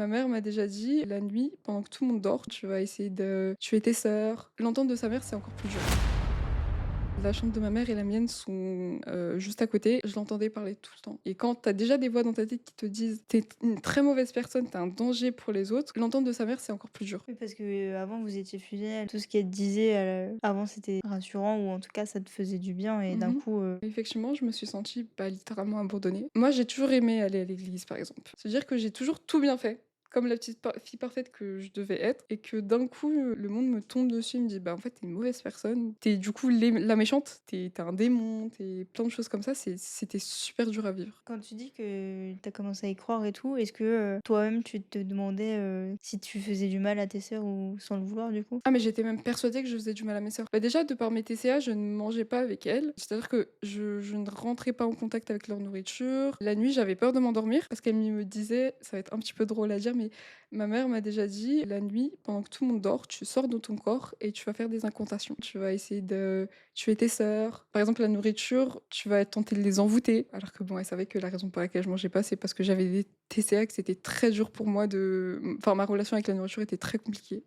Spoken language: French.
Ma mère m'a déjà dit: «La nuit, pendant que tout le monde dort, tu vas essayer de tuer tes sœurs». L'entendre de sa mère, c'est encore plus dur. La chambre de ma mère et la mienne sont, juste à côté. Je l'entendais parler tout le temps et quand tu as déjà des voix dans ta tête qui te disent: «Tu es une très mauvaise personne, tu es un danger pour les autres», l'entendre de sa mère, c'est encore plus dur. Oui, parce que, avant vous étiez fusionnels, tout ce qu'elle disait, avant c'était rassurant ou en tout cas ça te faisait du bien et d'un Mmh. coup, Effectivement, je me suis sentie, bah, littéralement abandonnée. Moi, j'ai toujours aimé aller à l'église, par exemple. C'est-à-dire que j'ai toujours tout bien fait, comme la petite fille parfaite que je devais être et que d'un coup, le monde me tombe dessus et me dit: «Bah, en fait, tu es une mauvaise personne. Tu es du coup la méchante, tu es un démon, tu es» plein de choses comme ça, c'était super dur à vivre. quand tu dis que tu as commencé à y croire et tout, est-ce que, toi-même tu te demandais, si tu faisais du mal à tes sœurs ou sans le vouloir du coup? Ah mais j'étais même persuadée que je faisais du mal à mes sœurs. Bah, déjà de par mes TCA, je ne mangeais pas avec elles. C'est-à-dire que je ne rentrais pas en contact avec leur nourriture. La nuit, j'avais peur de m'endormir parce qu'elle me disait, ça va être un petit peu drôle à dire, mais ma mère m'a déjà dit: «La nuit, pendant que tout le monde dort, tu sors de ton corps et tu vas faire des incantations. Tu vas essayer de tuer tes sœurs». Par exemple, la nourriture, tu vas tenter de les envoûter. Alors que bon, elle savait que la raison pour laquelle je mangeais pas, c'est parce que j'avais des TCA, que c'était très dur pour moi de enfin ma relation avec la nourriture était très compliquée.